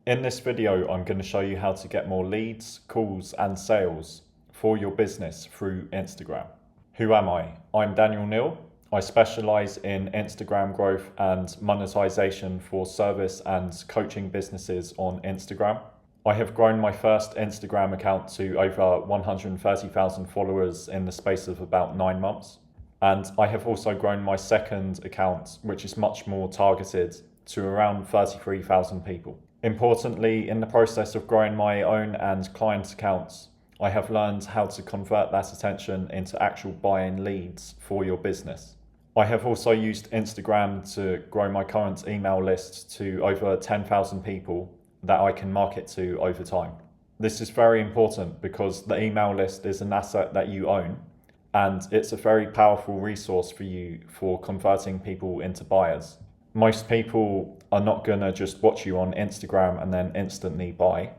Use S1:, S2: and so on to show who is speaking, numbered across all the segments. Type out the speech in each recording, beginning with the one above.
S1: In this video, I'm going to show you how to get more leads, calls, and sales for your business through Instagram. Who am I? I'm Daniel Neal. I specialize in Instagram growth and monetization for service and coaching businesses on Instagram. I have grown my first Instagram account to over 130,000 followers in the space of about 9 months. And I have also grown my second account, which is much more targeted, to around 33,000 people. Importantly, in the process of growing my own and client accounts, I have learned how to convert that attention into actual buying leads for your business. I have also used Instagram to grow my current email list to over 10,000 people that I can market to over time. This is very important because the email list is an asset that you own, and it's a very powerful resource for you for converting people into buyers. Most people are not going to just watch you on Instagram and then instantly buy.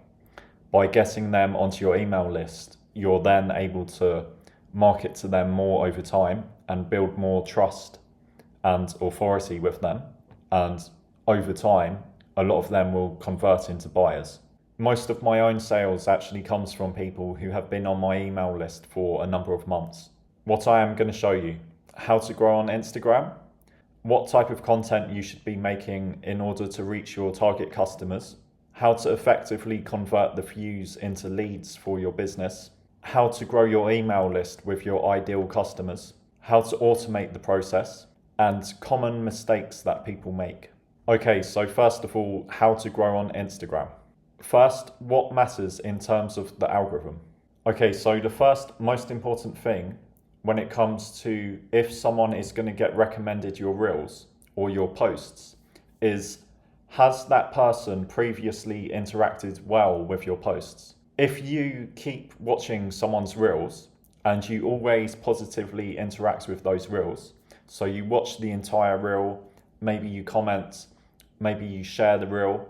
S1: By getting them onto your email list, you're then able to market to them more over time and build more trust and authority with them. And over time, a lot of them will convert into buyers. Most of my own sales actually comes from people who have been on my email list for a number of months. What I am going to show you: how to grow on Instagram, what type of content you should be making in order to reach your target customers, how to effectively convert the views into leads for your business, how to grow your email list with your ideal customers, how to automate the process, and common mistakes that people make. Okay, so first of all, how to grow on Instagram. First, what matters in terms of the algorithm? Okay, so the first most important thing when it comes to if someone is going to get recommended your reels or your posts is, has that person previously interacted well with your posts? If you keep watching someone's reels and you always positively interact with those reels, so you watch the entire reel, maybe you comment, maybe you share the reel,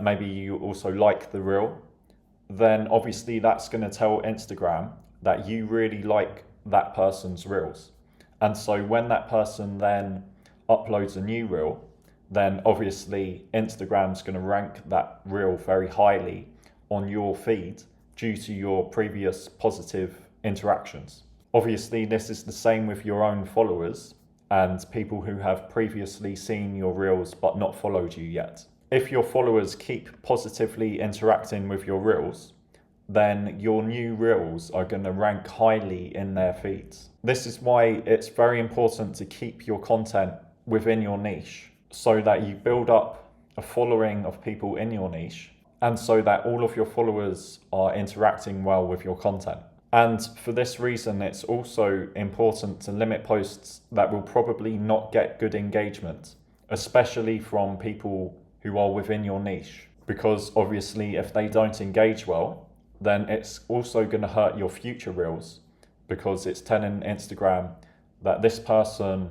S1: maybe you also like the reel, then obviously that's going to tell Instagram that you really like that person's reels. And so when that person then uploads a new reel, then obviously Instagram's going to rank that reel very highly on your feed due to your previous positive interactions. Obviously, this is the same with your own followers and people who have previously seen your reels but not followed you yet. If your followers keep positively interacting with your reels, then your new reels are going to rank highly in their feeds. This is why it's very important to keep your content within your niche so that you build up a following of people in your niche and so that all of your followers are interacting well with your content. And for this reason, it's also important to limit posts that will probably not get good engagement, especially from people who are within your niche. Because obviously, if they don't engage well, then it's also going to hurt your future reels because it's telling Instagram that this person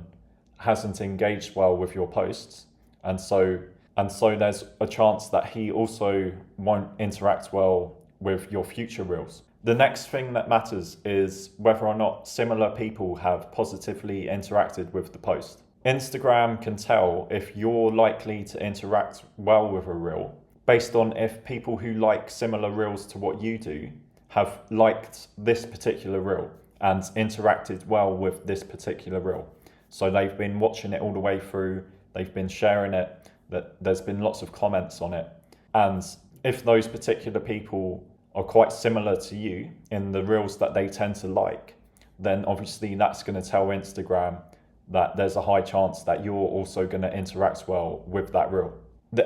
S1: hasn't engaged well with your posts. And so there's a chance that he also won't interact well with your future reels. The next thing that matters is whether or not similar people have positively interacted with the post. Instagram can tell if you're likely to interact well with a reel based on if people who like similar reels to what you do have liked this particular reel and interacted well with this particular reel. So they've been watching it all the way through, they've been sharing it, that there's been lots of comments on it. And if those particular people are quite similar to you in the reels that they tend to like, then obviously that's going to tell Instagram that there's a high chance that you're also going to interact well with that reel.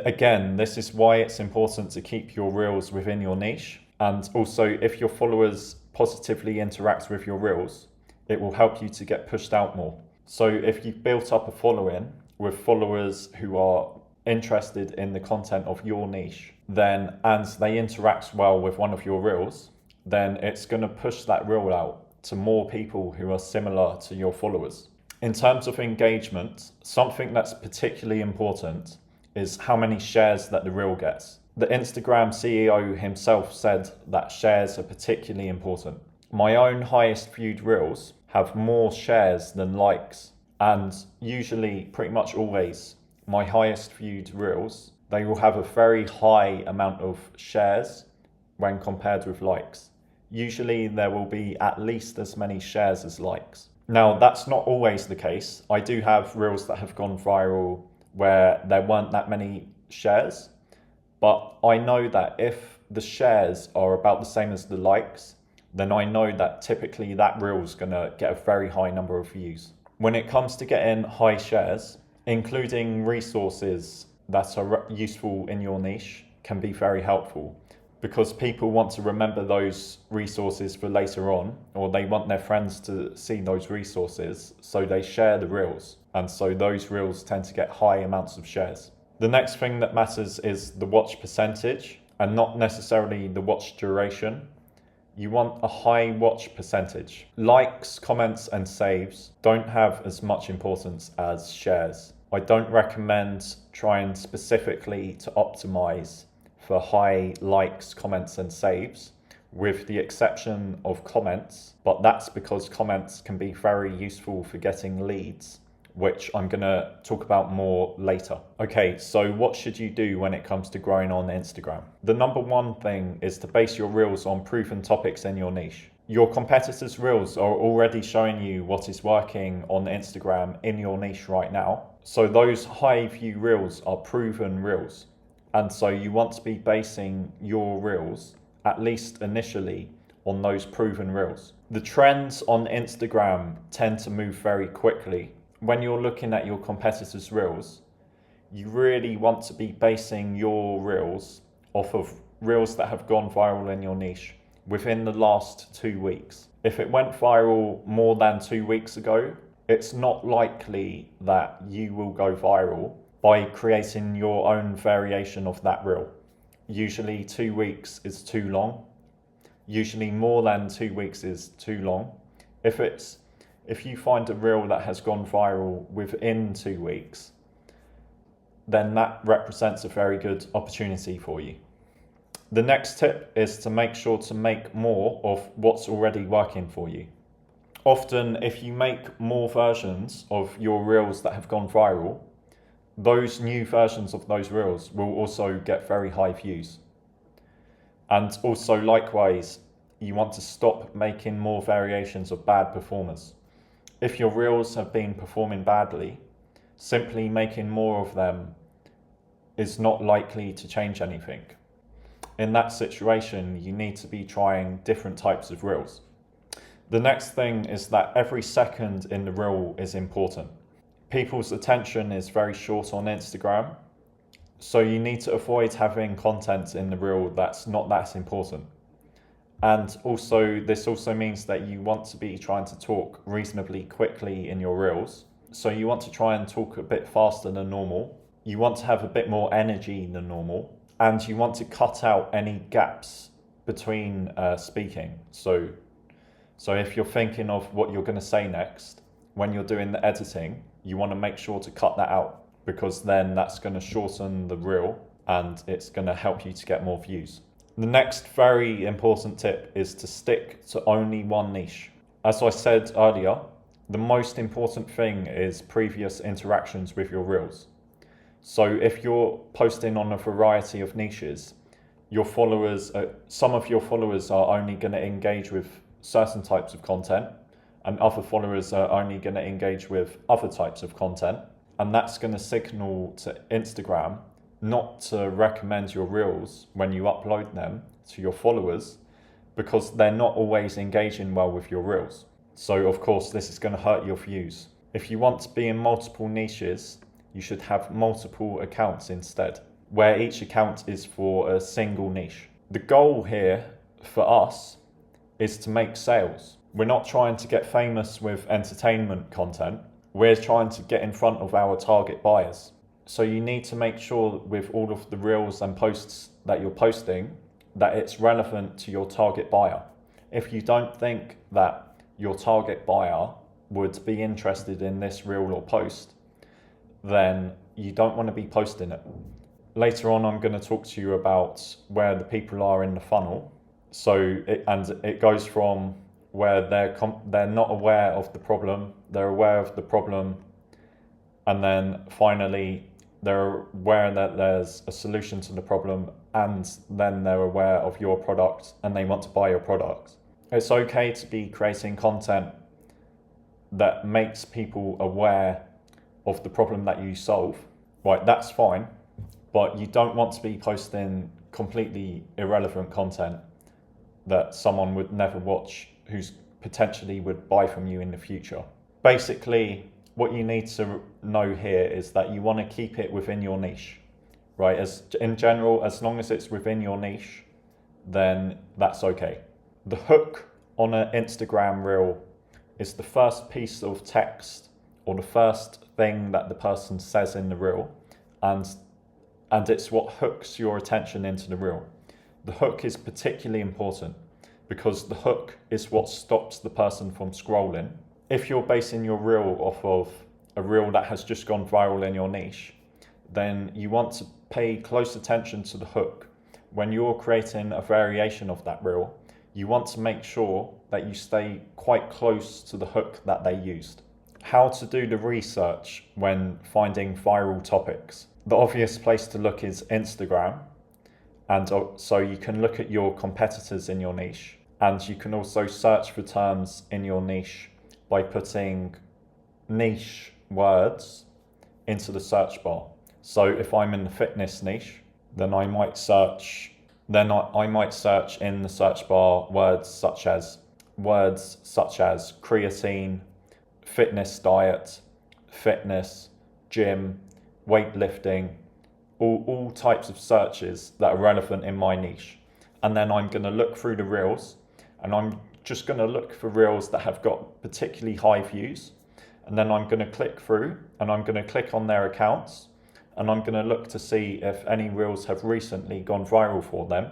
S1: Again, this is why it's important to keep your reels within your niche. And also, if your followers positively interact with your reels, it will help you to get pushed out more. So if you've built up a following with followers who are interested in the content of your niche, then and they interact well with one of your reels, then it's going to push that reel out to more people who are similar to your followers. In terms of engagement, something that's particularly important is how many shares that the reel gets. The Instagram CEO himself said that shares are particularly important. My own highest viewed reels have more shares than likes, and usually, pretty much always, my highest viewed reels they will have a very high amount of shares when compared with likes. Usually there will be at least as many shares as likes. Now, that's not always the case. I do have reels that have gone viral where there weren't that many shares, but I know that if the shares are about the same as the likes, then I know that typically that reel is going to get a very high number of views. When it comes to getting high shares, including resources that are useful in your niche can be very helpful, because people want to remember those resources for later on, or they want their friends to see those resources, so they share the reels, and so those reels tend to get high amounts of shares. The next thing that matters is the watch percentage, and not necessarily the watch duration. You want a high watch percentage. Likes, comments, and saves don't have as much importance as shares. I don't recommend trying specifically to optimize for high likes, comments, and saves, with the exception of comments, but that's because comments can be very useful for getting leads, which I'm gonna talk about more later. Okay, so what should you do when it comes to growing on Instagram? The number one thing is to base your reels on proven topics in your niche. Your competitors' reels are already showing you what is working on Instagram in your niche right now. So those high view reels are proven reels. And so you want to be basing your reels, at least initially, on those proven reels. The trends on Instagram tend to move very quickly. When you're looking at your competitors' reels, you really want to be basing your reels off of reels that have gone viral in your niche within the last 2 weeks. If it went viral more than 2 weeks ago, it's not likely that you will go viral by creating your own variation of that reel. Usually 2 weeks is too long. Usually more than 2 weeks is too long. If you find a reel that has gone viral within 2 weeks, then that represents a very good opportunity for you. The next tip is to make sure to make more of what's already working for you. Often, if you make more versions of your reels that have gone viral, those new versions of those reels will also get very high views. And also likewise, you want to stop making more variations of bad performers. If your reels have been performing badly, simply making more of them is not likely to change anything. In that situation, you need to be trying different types of reels. The next thing is that every second in the reel is important. People's attention is very short on Instagram, so you need to avoid having content in the reel that's not that important. And also, this also means that you want to be trying to talk reasonably quickly in your reels. So you want to try and talk a bit faster than normal. You want to have a bit more energy than normal. And you want to cut out any gaps between speaking. So if you're thinking of what you're going to say next, when you're doing the editing, you want to make sure to cut that out, because then that's going to shorten the reel and it's going to help you to get more views. The next very important tip is to stick to only one niche. As I said earlier, the most important thing is previous interactions with your reels. So if you're posting on a variety of niches, some of your followers are only going to engage with certain types of content, and other followers are only going to engage with other types of content. And that's going to signal to Instagram not to recommend your reels when you upload them to your followers, because they're not always engaging well with your reels. So of course this is going to hurt your views. If you want to be in multiple niches, you should have multiple accounts instead, where each account is for a single niche. The goal here for us is to make sales. We're not trying to get famous with entertainment content. We're trying to get in front of our target buyers. So you need to make sure with all of the reels and posts that you're posting that it's relevant to your target buyer. If you don't think that your target buyer would be interested in this reel or post, then you don't want to be posting it. Later on, I'm going to talk to you about where the people are in the funnel. So it goes from where they're not aware of the problem, they're aware of the problem, and then finally they're aware that there's a solution to the problem, and then they're aware of your product and they want to buy your product. It's okay to be creating content that makes people aware of the problem that you solve. Right, that's fine, but you don't want to be posting completely irrelevant content that someone would never watch, who's potentially would buy from you in the future. Basically, what you need to know here is that you want to keep it within your niche, right? As in general, as long as it's within your niche, then that's okay. The hook on an Instagram reel is the first piece of text or the first thing that the person says in the reel, and it's what hooks your attention into the reel. The hook is particularly important because the hook is what stops the person from scrolling. If you're basing your reel off of a reel that has just gone viral in your niche, then you want to pay close attention to the hook. When you're creating a variation of that reel, you want to make sure that you stay quite close to the hook that they used. How to do the research when finding viral topics. The obvious place to look is Instagram. And so you can look at your competitors in your niche, and you can also search for terms in your niche by putting niche words into the search bar. So if I'm in the fitness niche, then I might search in the search bar words such as creatine, fitness diet, fitness, gym, weightlifting, all types of searches that are relevant in my niche. And then I'm going to look through the reels, and I'm just going to look for reels that have got particularly high views. And then I'm going to click through, and I'm going to click on their accounts, and I'm going to look to see if any reels have recently gone viral for them,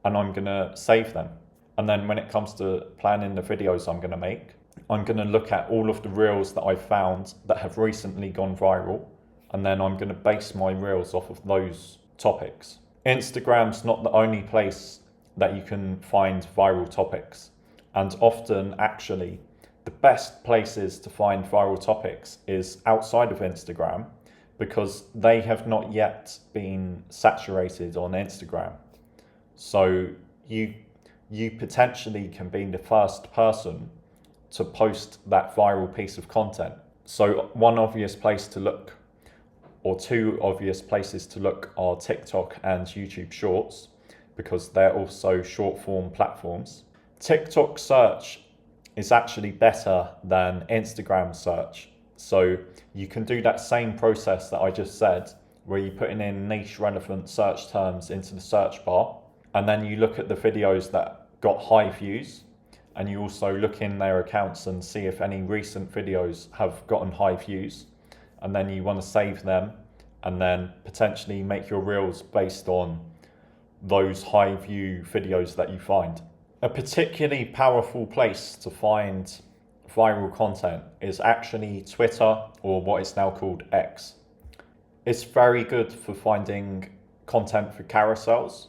S1: and I'm going to save them. And then when it comes to planning the videos I'm going to make, I'm going to look at all of the reels that I've found that have recently gone viral, and then I'm going to base my reels off of those topics. Instagram's not the only place that you can find viral topics, and often actually the best places to find viral topics is outside of Instagram, because they have not yet been saturated on Instagram. So you potentially can be the first person to post that viral piece of content. So one obvious place to look, or two obvious places to look, are TikTok and YouTube Shorts, because they're also short form platforms. TikTok search is actually better than Instagram search. So you can do that same process that I just said, where you're putting in niche relevant search terms into the search bar, and then you look at the videos that got high views, and you also look in their accounts and see if any recent videos have gotten high views, and then you want to save them, and then potentially make your reels based on those high view videos that you find. A particularly powerful place to find viral content is actually Twitter, or what is now called X. It's very good for finding content for carousels,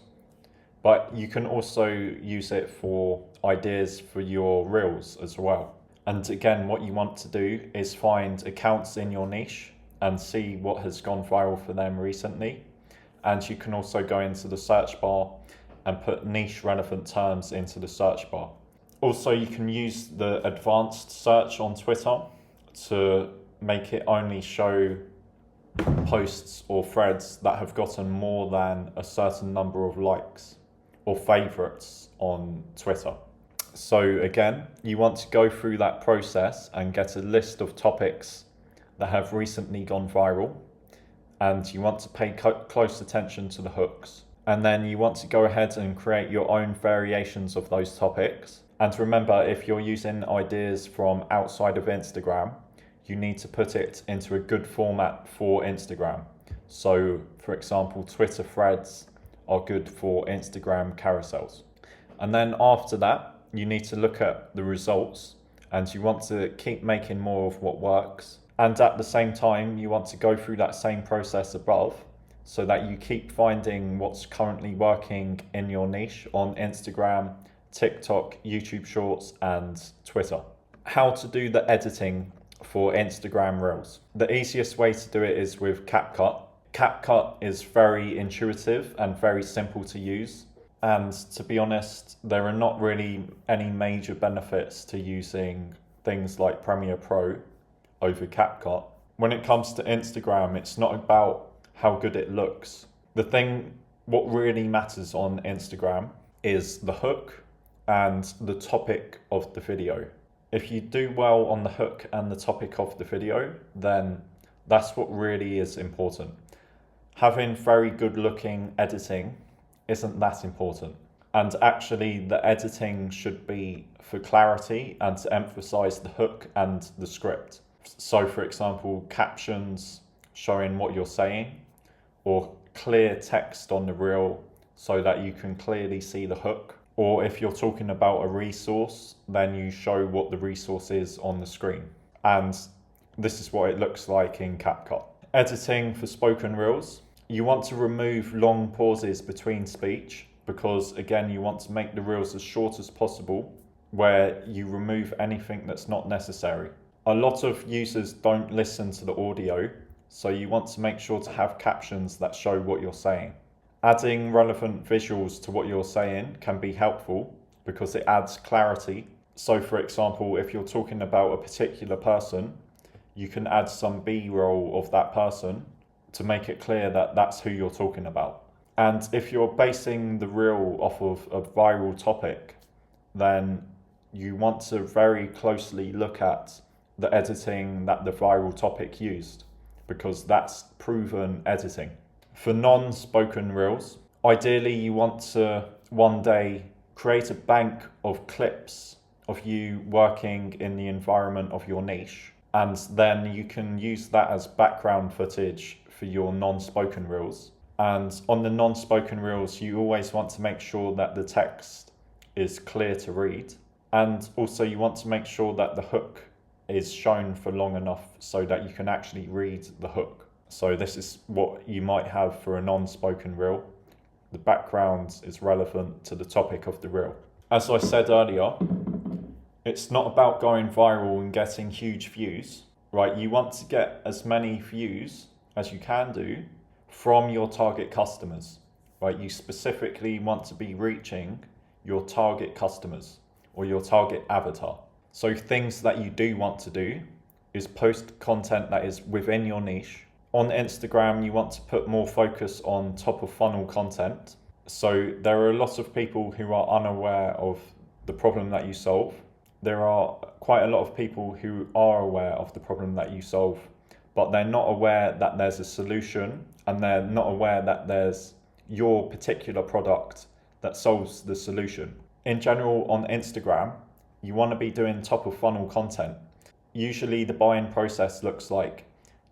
S1: but you can also use it for ideas for your reels as well. And again, what you want to do is find accounts in your niche and see what has gone viral for them recently. And you can also go into the search bar and put niche relevant terms into the search bar. Also, you can use the advanced search on Twitter to make it only show posts or threads that have gotten more than a certain number of likes or favorites on Twitter. So again, you want to go through that process and get a list of topics that have recently gone viral, and you want to pay close attention to the hooks. And then you want to go ahead and create your own variations of those topics. And remember, if you're using ideas from outside of Instagram, you need to put it into a good format for Instagram. So for example, Twitter threads are good for Instagram carousels. And then after that, you need to look at the results, and you want to keep making more of what works. And at the same time, you want to go through that same process above, so that you keep finding what's currently working in your niche on Instagram, TikTok, YouTube Shorts, and Twitter. How to do the editing for Instagram Reels. The easiest way to do it is with CapCut. CapCut is very intuitive and very simple to use. And to be honest, there are not really any major benefits to using things like Premiere Pro over CapCut. When it comes to Instagram, it's not about how good it looks. What really matters on Instagram is the hook and the topic of the video. If you do well on the hook and the topic of the video, then that's what really is important. Having very good looking editing isn't that important. And actually the editing should be for clarity and to emphasize the hook and the script. So for example, captions showing what you're saying, or clear text on the reel so that you can clearly see the hook. Or if you're talking about a resource, then you show what the resource is on the screen. And this is what it looks like in CapCut. Editing for spoken reels. You want to remove long pauses between speech because, again, you want to make the reels as short as possible, where you remove anything that's not necessary. A lot of users don't listen to the audio, so you want to make sure to have captions that show what you're saying. Adding relevant visuals to what you're saying can be helpful because it adds clarity. So for example, if you're talking about a particular person, you can add some B-roll of that person to make it clear that that's who you're talking about. And if you're basing the reel off of a viral topic, then you want to very closely look at the editing that the viral topic used, because that's proven editing. For non-spoken reels, ideally you want to one day create a bank of clips of you working in the environment of your niche, and then you can use that as background footage for your non-spoken reels. And on the non-spoken reels, you always want to make sure that the text is clear to read. And also you want to make sure that the hook is shown for long enough so that you can actually read the hook. So this is what you might have for a non-spoken reel. The background is relevant to the topic of the reel. As I said earlier, it's not about going viral and getting huge views, right? You want to get as many views as you can do from your target customers, right? You specifically want to be reaching your target customers or your target avatar. So things that you do want to do is post content that is within your niche. On Instagram, you want to put more focus on top of funnel content. So there are a lot of people who are unaware of the problem that you solve. There are quite a lot of people who are aware of the problem that you solve, but they're not aware that there's a solution, and they're not aware that there's your particular product that solves the solution. In general, on Instagram, you want to be doing top of funnel content. Usually the buying process looks like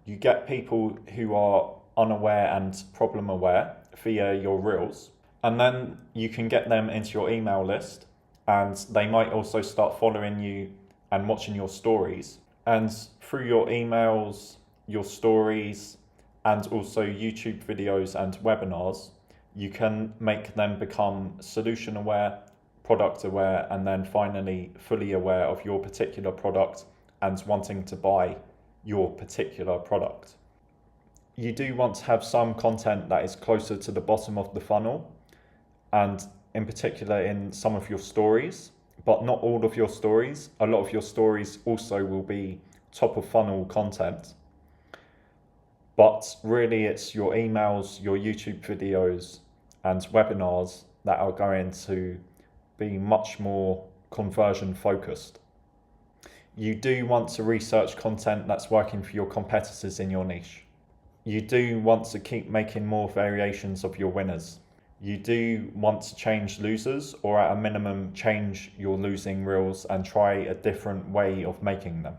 S1: you get people who are unaware and problem aware via your reels, and then you can get them into your email list, and they might also start following you and watching your stories. And through your emails, your stories, and also YouTube videos and webinars, you can make them become solution aware, product aware, and then finally fully aware of your particular product and wanting to buy your particular product. You do want to have some content that is closer to the bottom of the funnel, and in particular in some of your stories, but not all of your stories. A lot of your stories also will be top of funnel content. But really it's your emails, your YouTube videos and webinars that are going to be much more conversion focused. You do want to research content that's working for your competitors in your niche. You do want to keep making more variations of your winners. You do want to change losers, or at a minimum change your losing reels and try a different way of making them.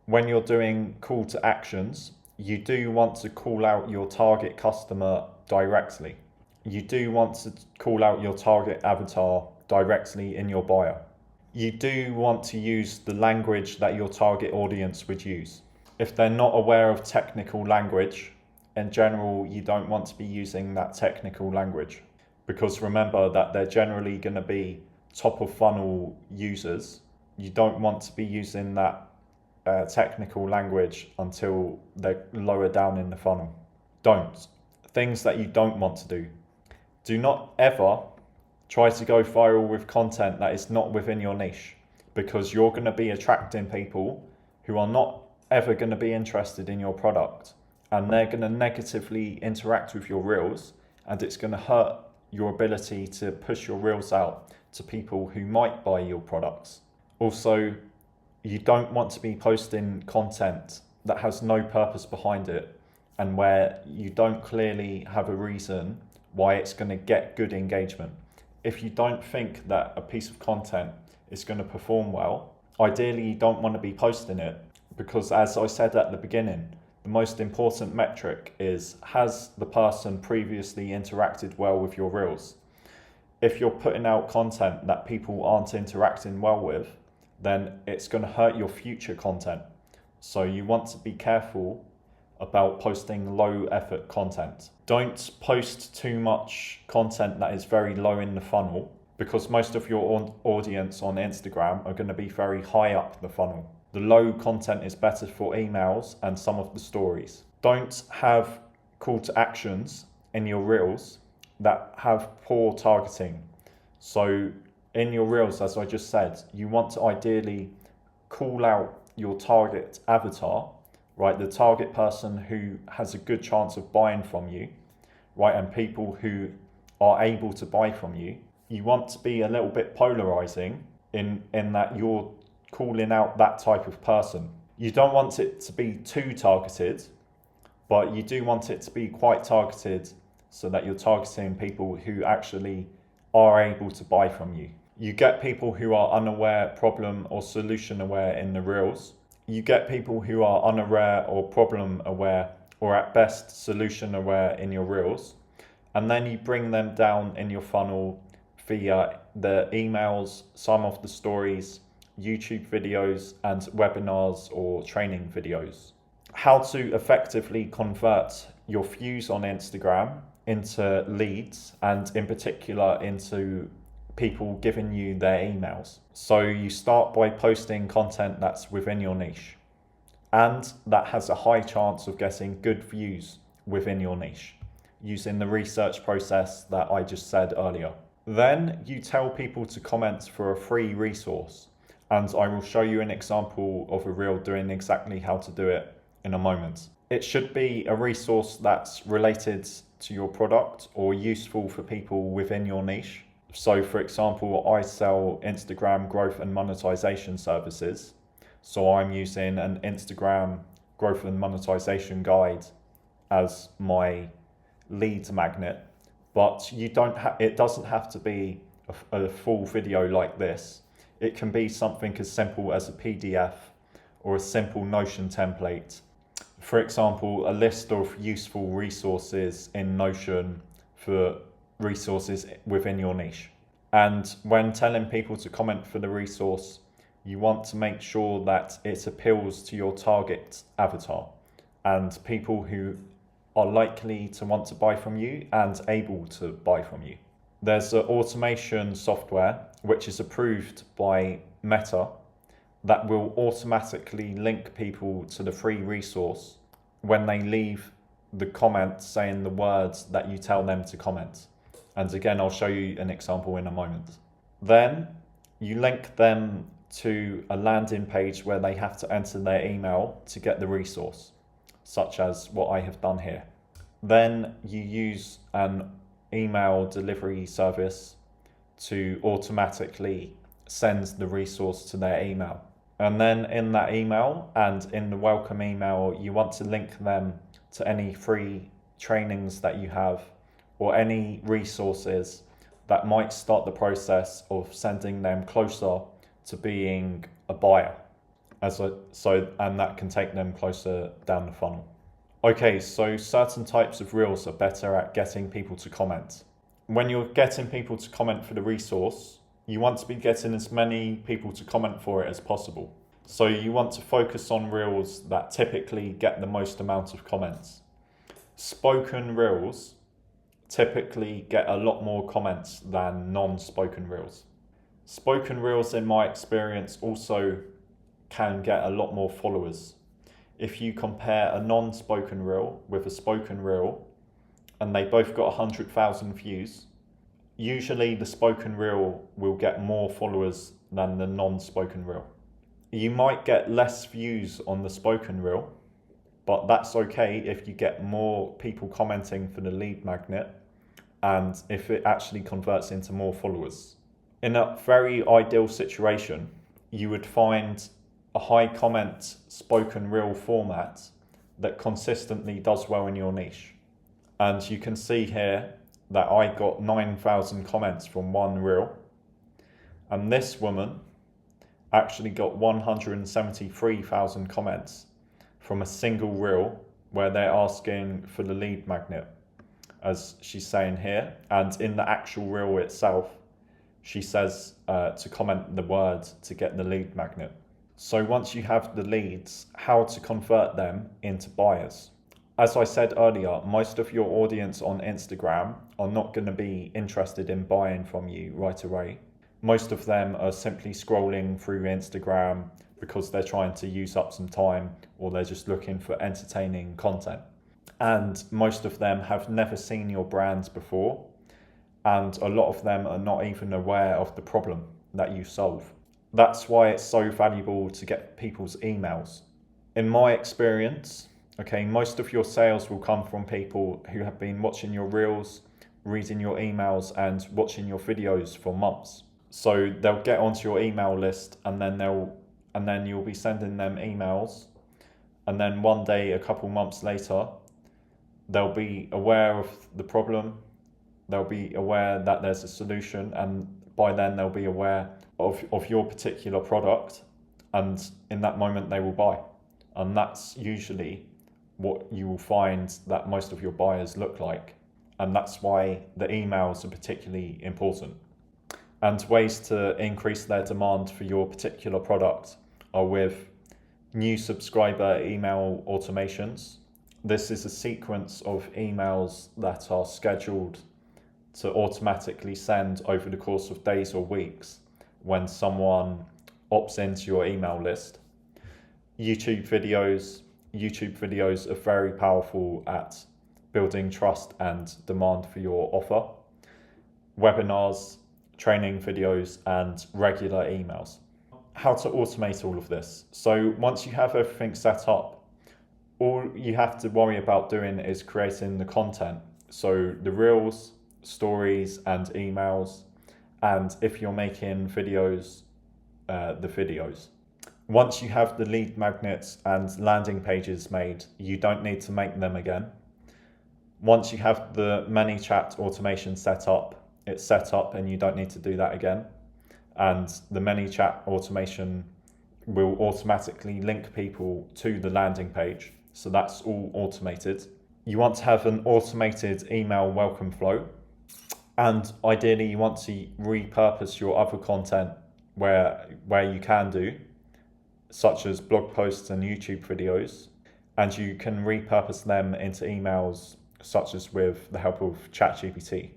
S1: When you're doing call to actions, you do want to call out your target customer directly. You do want to call out your target avatar directly in your bio. You do want to use the language that your target audience would use. If they're not aware of technical language, in general, you don't want to be using that technical language, because remember that they're generally going to be top of funnel users. You don't want to be using that technical language until they're lower down in the funnel. Don't. Things that you don't want to do. Do not ever try to go viral with content that is not within your niche, because you're going to be attracting people who are not ever going to be interested in your product, and they're going to negatively interact with your reels, and it's going to hurt your ability to push your reels out to people who might buy your products. Also, you don't want to be posting content that has no purpose behind it and where you don't clearly have a reason why it's going to get good engagement. If you don't think that a piece of content is going to perform well, ideally you don't want to be posting it, because as I said at the beginning, the most important metric is, has the person previously interacted well with your reels? If you're putting out content that people aren't interacting well with, then it's going to hurt your future content. So you want to be careful about posting low effort content. Don't post too much content that is very low in the funnel, because most of your audience on Instagram are going to be very high up the funnel. The low content is better for emails and some of the stories. Don't have call to actions in your reels that have poor targeting. So in your reels, as I just said, you want to ideally call out your target avatar, right? The target person who has a good chance of buying from you, right? And people who are able to buy from you. You want to be a little bit polarizing in that you're calling out that type of person. You don't want it to be too targeted, but you do want it to be quite targeted so that you're targeting people who actually are able to buy from you. You get people who are unaware, problem or solution aware in the reels. You get people who are unaware or problem aware, or at best solution aware in your reels. And then you bring them down in your funnel via the emails, some of the stories, YouTube videos, and webinars or training videos. How to effectively convert your views on Instagram into leads, and in particular into people giving you their emails. So you start by posting content that's within your niche and that has a high chance of getting good views within your niche, using the research process that I just said earlier. Then you tell people to comment for a free resource, and I will show you an example of a reel doing exactly how to do it in a moment. It should be a resource that's related to your product or useful for people within your niche. So for example, I sell Instagram growth and monetization services. So I'm using an Instagram growth and monetization guide as my lead magnet, but it doesn't have to be a full video like this. It can be something as simple as a PDF or a simple Notion template. For example, a list of useful resources in Notion for resources within your niche. And when telling people to comment for the resource, you want to make sure that it appeals to your target avatar and people who are likely to want to buy from you and able to buy from you. There's an automation software which is approved by Meta that will automatically link people to the free resource when they leave the comment saying the words that you tell them to comment. And again, I'll show you an example in a moment. Then you link them to a landing page where they have to enter their email to get the resource, such as what I have done here. Then you use an email delivery service to automatically send the resource to their email. And then in that email and in the welcome email, you want to link them to any free trainings that you have or any resources that might start the process of sending them closer to being a buyer. And that can take them closer down the funnel. Okay, so certain types of reels are better at getting people to comment. When you're getting people to comment for the resource, you want to be getting as many people to comment for it as possible. So you want to focus on reels that typically get the most amount of comments. Spoken reels typically get a lot more comments than non-spoken reels. Spoken reels, in my experience, also can get a lot more followers. If you compare a non-spoken reel with a spoken reel, and they both got 100,000 views, usually the spoken reel will get more followers than the non-spoken reel. You might get less views on the spoken reel, but that's okay if you get more people commenting for the lead magnet and if it actually converts into more followers. In a very ideal situation, you would find a high comment spoken reel format that consistently does well in your niche. And you can see here that I got 9,000 comments from one reel, and this woman actually got 173,000 comments from a single reel where they're asking for the lead magnet, as she's saying here. And in the actual reel itself, she says to comment the word to get the lead magnet. So once you have the leads, how to convert them into buyers. As I said earlier, most of your audience on Instagram are not going to be interested in buying from you right away. Most of them are simply scrolling through Instagram because they're trying to use up some time, or they're just looking for entertaining content. And most of them have never seen your brand before, and a lot of them are not even aware of the problem that you solve. That's why it's so valuable to get people's emails. In my experience, most of your sales will come from people who have been watching your reels, reading your emails, and watching your videos for months. So they'll get onto your email list, and then you'll be sending them emails, and then one day, a couple months later, they'll be aware of the problem, they'll be aware that there's a solution, and by then they'll be aware of your particular product, and in that moment they will buy. And that's usually what you will find that most of your buyers look like, and that's why the emails are particularly important. And ways to increase their demand for your particular product are with new subscriber email automations. This is a sequence of emails that are scheduled to automatically send over the course of days or weeks when someone opts into your email list. YouTube videos are very powerful at building trust and demand for your offer. Webinars, training videos, and regular emails. How to automate all of this. So once you have everything set up, all you have to worry about doing is creating the content. So the reels, stories, and emails, and if you're making videos, the videos. Once you have the lead magnets and landing pages made, you don't need to make them again. Once you have the ManyChat automation set up, it's set up and you don't need to do that again. And the ManyChat automation will automatically link people to the landing page. So that's all automated. You want to have an automated email welcome flow. And ideally you want to repurpose your other content where you can do, such as blog posts and YouTube videos. And you can repurpose them into emails, such as with the help of ChatGPT.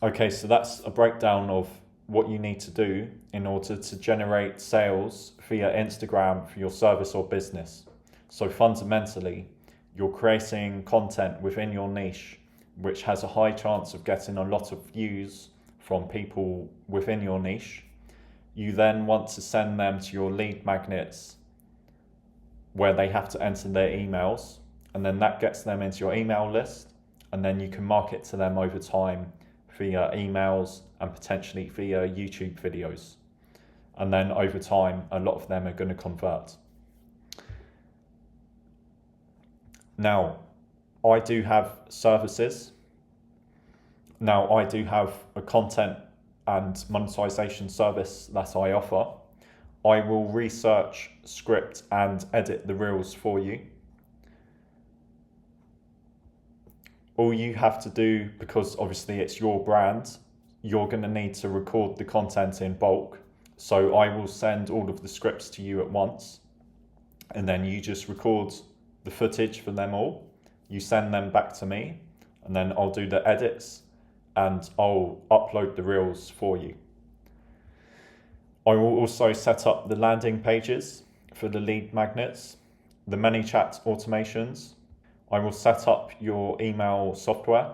S1: Okay, so that's a breakdown of what you need to do in order to generate sales via Instagram for your service or business. So fundamentally, you're creating content within your niche, which has a high chance of getting a lot of views from people within your niche. You then want to send them to your lead magnets where they have to enter their emails, and then that gets them into your email list, and then you can market to them over time via emails and potentially via YouTube videos. And then over time, a lot of them are going to convert. Now, I do have services. Now, I do have a content and monetization service that I offer. I will research, script, and edit the reels for you. All you have to do, because obviously it's your brand, you're going to need to record the content in bulk. So I will send all of the scripts to you at once, and then you just record the footage for them all. You send them back to me, and then I'll do the edits and I'll upload the reels for you. I will also set up the landing pages for the lead magnets, the ManyChat automations. I will set up your email software,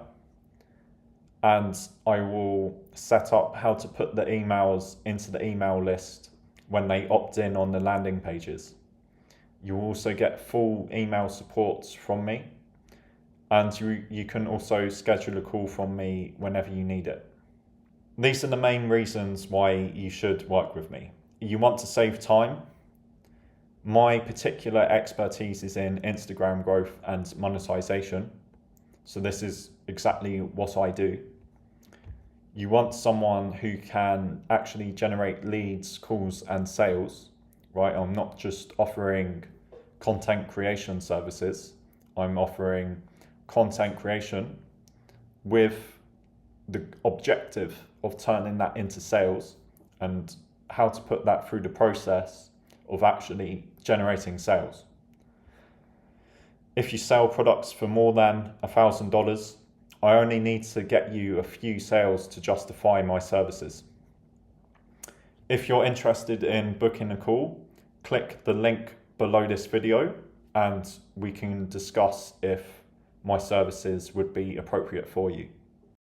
S1: and I will set up how to put the emails into the email list when they opt in on the landing pages. You will also get full email support from me, and you can also schedule a call from me whenever you need it. These are the main reasons why you should work with me. You want to save time. My particular expertise is in Instagram growth and monetization. So this is exactly what I do. You want someone who can actually generate leads, calls, and sales, right? I'm not just offering content creation services. I'm offering content creation with the objective of turning that into sales, and how to put that through the process of actually generating sales. If you sell products for more than $1,000, I only need to get you a few sales to justify my services. If you're interested in booking a call, click the link below this video and we can discuss if my services would be appropriate for you.